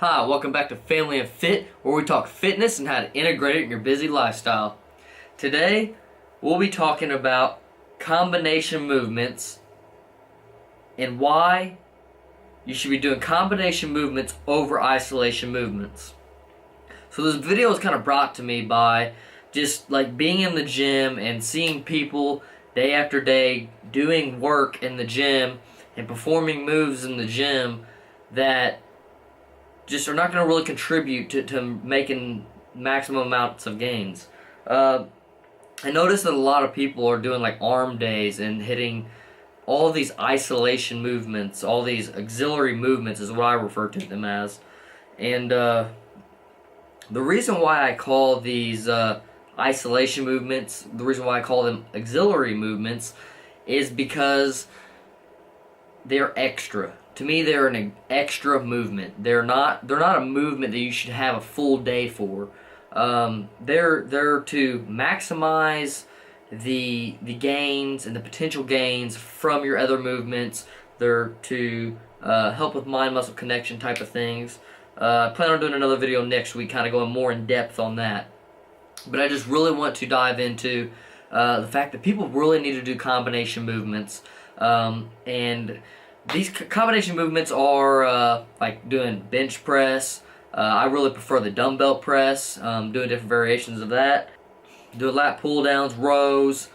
Hi, welcome back to Family and Fit, where we talk fitness and how to integrate it in your busy lifestyle. Today, we'll be talking about combination movements and why you should be doing combination movements over isolation movements. So this video was kind of brought to me by just like being in the gym and seeing people day after day doing work in the gym and performing moves in the gym that just are not going to really contribute to making maximum amounts of gains. I noticed that a lot of people are doing like arm days and hitting all these isolation movements, all these auxiliary movements is what I refer to them as. And the reason why I call these isolation movements, the reason why I call them auxiliary movements is because they're extra. To me, they're an extra movement. They're not a movement that you should have a full day for. They're to maximize the gains and the potential gains from your other movements. They're to help with mind-muscle connection type of things. I plan on doing another video next week, kind of going more in depth on that. But I just really want to dive into the fact that people really need to do combination movements, and these combination movements are like doing bench press. I really prefer the dumbbell press, doing different variations of that. Do lat pull downs, rows.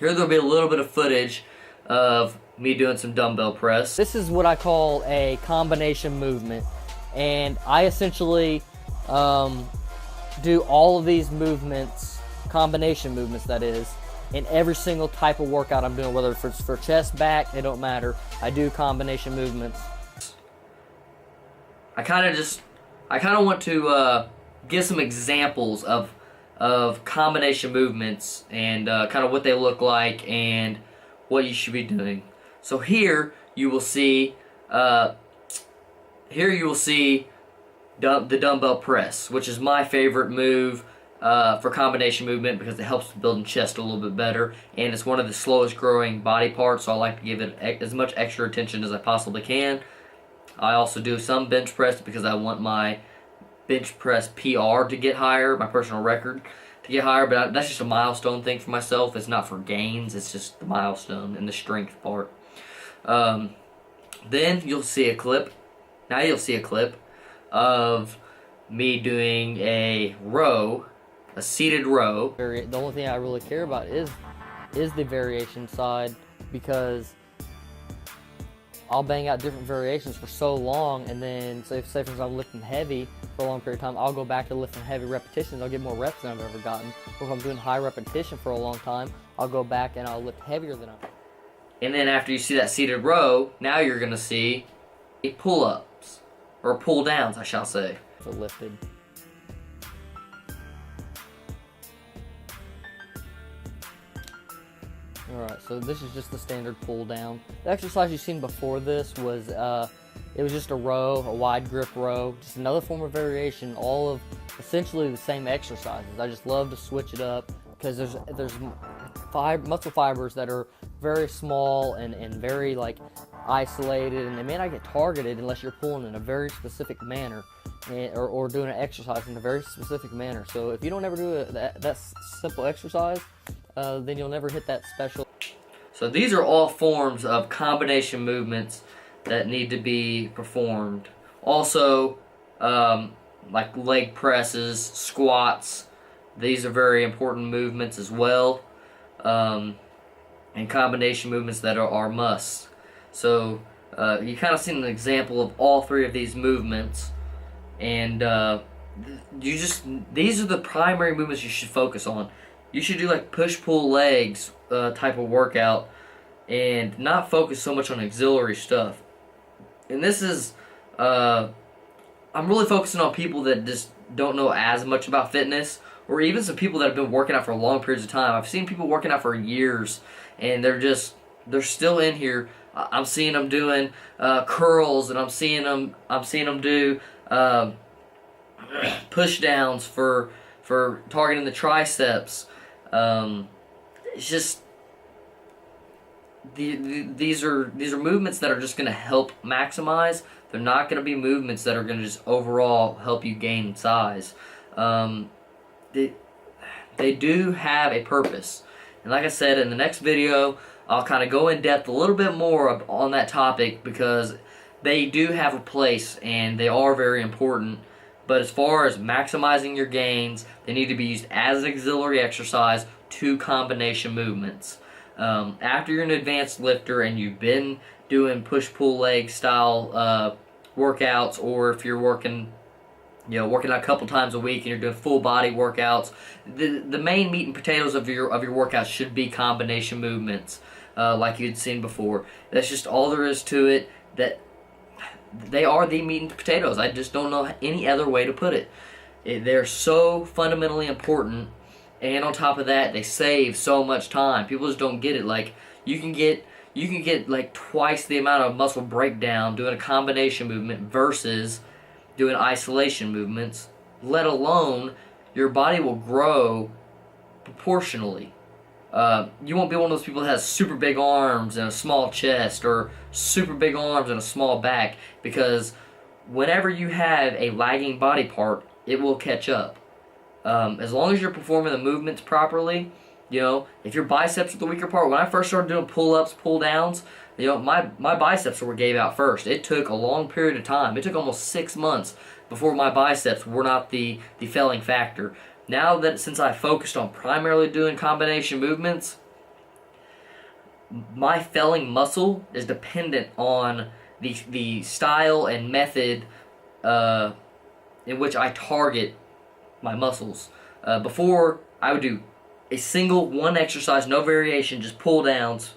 Here there'll be a little bit of footage of me doing some dumbbell press. This is what I call a combination movement, and I essentially do all of these movements, combination movements that is, in every single type of workout I'm doing, whether it's for chest, back, it don't matter. I do combination movements. I kind of want to give some examples of combination movements and kind of what they look like and what you should be doing. So here you will see the dumbbell press, which is my favorite move for combination movement because it helps build chest a little bit better, and it's one of the slowest growing body parts, so I like to give it as much extra attention as I possibly can. I also do some bench press because I want my bench press PR to get higher, my personal record to get higher, but that's just a milestone thing for myself. It's not for gains, it's just the milestone and the strength part. Then you'll see a clip. Now you'll see a clip of me doing a row, a seated row. The only thing I really care about is the variation side, because I'll bang out different variations for so long, and then say for instance I'm lifting heavy for a long period of time, I'll go back to lifting heavy repetitions. I'll get more reps than I've ever gotten. Or if I'm doing high repetition for a long time, I'll go back and I'll lift heavier than I've. And then after you see that seated row, now you're gonna see pull-ups or pull-downs, I shall say. So lifted. Alright, so this is just the standard pull down. The exercise you've seen before this was, it was just a row, a wide grip row, just another form of variation, all of essentially the same exercises. I just love to switch it up because there's muscle fibers that are very small and very like isolated, and they may not get targeted unless you're pulling in a very specific manner, or doing an exercise in a very specific manner. So if you don't ever do that simple exercise, then you'll never hit that special. So these are all forms of combination movements that need to be performed. Also, like leg presses, squats, these are very important movements as well, and combination movements that are musts. So you kind of seen an example of all three of these movements, and these are the primary movements you should focus on. You should do like push-pull legs type of workout and not focus so much on auxiliary stuff. And this is, I'm really focusing on people that just don't know as much about fitness, or even some people that have been working out for long periods of time. I've seen people working out for years, and they're still in here. I'm seeing them doing curls, and I'm seeing them do push downs for targeting the triceps. It's just these are movements that are just going to help maximize. They're not going to be movements that are going to just overall help you gain size. They do have a purpose. And like I said, in the next video, I'll kind of go in depth a little bit more on that topic, because they do have a place and they are very important. But as far as maximizing your gains, they need to be used as auxiliary exercise to combination movements. After you're an advanced lifter and you've been doing push-pull leg style workouts, or if you're working out a couple times a week and you're doing full body workouts, the main meat and potatoes of your workouts should be combination movements, like you'd seen before. That's just all there is to it. That they are the meat and potatoes. I just don't know any other way to put it. They're so fundamentally important, and on top of that, they save so much time. People just don't get it. Like, you can get like twice the amount of muscle breakdown doing a combination movement versus doing isolation movements, let alone your body will grow proportionally. You won't be one of those people that has super big arms and a small chest, or super big arms and a small back, because whenever you have a lagging body part, it will catch up. As long as you're performing the movements properly, if your biceps are the weaker part. When I first started doing pull-ups, pull-downs, my biceps were gave out first. It took a long period of time. It took almost 6 months before my biceps were not the failing factor. Now that since I focused on primarily doing combination movements, my failing muscle is dependent on the style and method in which I target my muscles. Before, I would do a single one exercise, no variation, just pull downs,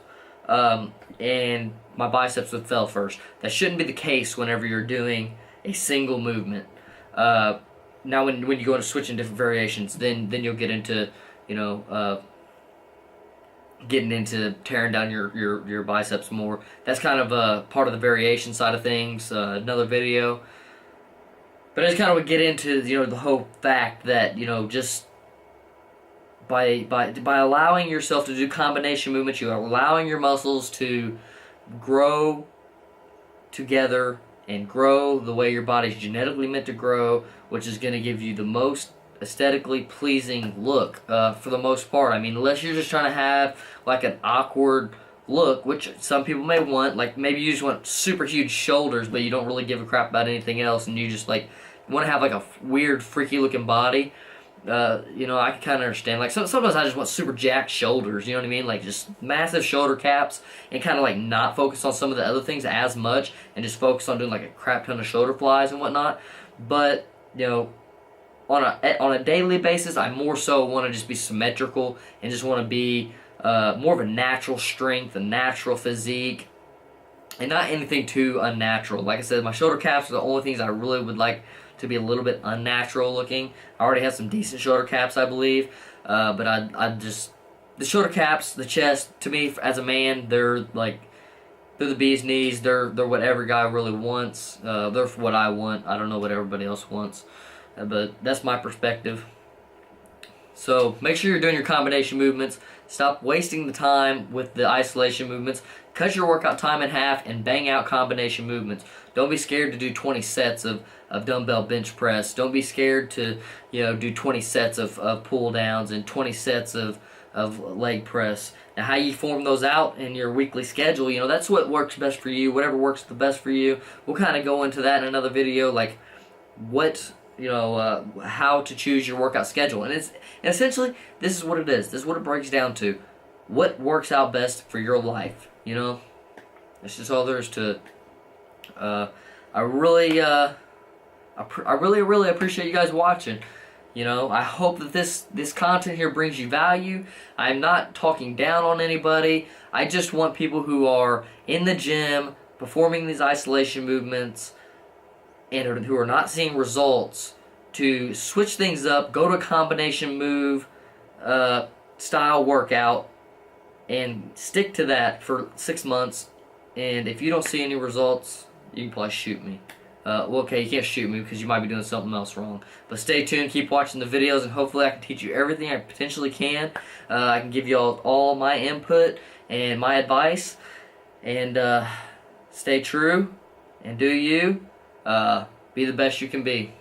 and my biceps would fail first. That shouldn't be the case whenever you're doing a single movement. Now when you go into switching different variations, then you'll get into getting into tearing down your biceps more. That's kind of a part of the variation side of things, another video. But I just kind of would get into the whole fact that just by allowing yourself to do combination movements, you are allowing your muscles to grow together and grow the way your body's genetically meant to grow, which is going to give you the most aesthetically pleasing look for the most part. I mean, unless you're just trying to have like an awkward look, which some people may want, like maybe you just want super huge shoulders, but you don't really give a crap about anything else, and you just like want to have like a weird, freaky looking body. I can kind of understand. Like sometimes I just want super jacked shoulders. You know what I mean? Like just massive shoulder caps, and kind of like not focus on some of the other things as much, and just focus on doing like a crap ton of shoulder flies and whatnot. But on a daily basis, I more so want to just be symmetrical and just want to be more of a natural strength, a natural physique, and not anything too unnatural. Like I said, my shoulder caps are the only things I really would like to be a little bit unnatural looking. I already have some decent shoulder caps, I believe, but I just, the shoulder caps, the chest, to me as a man, they're the bee's knees. They're what every guy really wants. They're what I want. I don't know what everybody else wants, but that's my perspective. So make sure you're doing your combination movements. Stop wasting the time with the isolation movements. Cut your workout time in half and bang out combination movements. Don't be scared to do 20 sets of dumbbell bench press. Don't be scared to do 20 sets of pull downs and 20 sets of leg press. Now, how you form those out in your weekly schedule, that's what works best for you. Whatever works the best for you. We'll kind of go into that in another video, like what how to choose your workout schedule. And essentially, this is what it is. This is what it breaks down to. What works out best for your life, That's just all there is to it. I really appreciate you guys watching. I hope that this content here brings you value. I'm not talking down on anybody. I just want people who are in the gym performing these isolation movements and who are not seeing results to switch things up, go to a combination move style workout, and stick to that for 6 months. And if you don't see any results, you can probably shoot me. Okay, you can't shoot me because you might be doing something else wrong. But stay tuned, keep watching the videos, and hopefully I can teach you everything I potentially can. I can give you all my input and my advice. And stay true, And do you be the best you can be.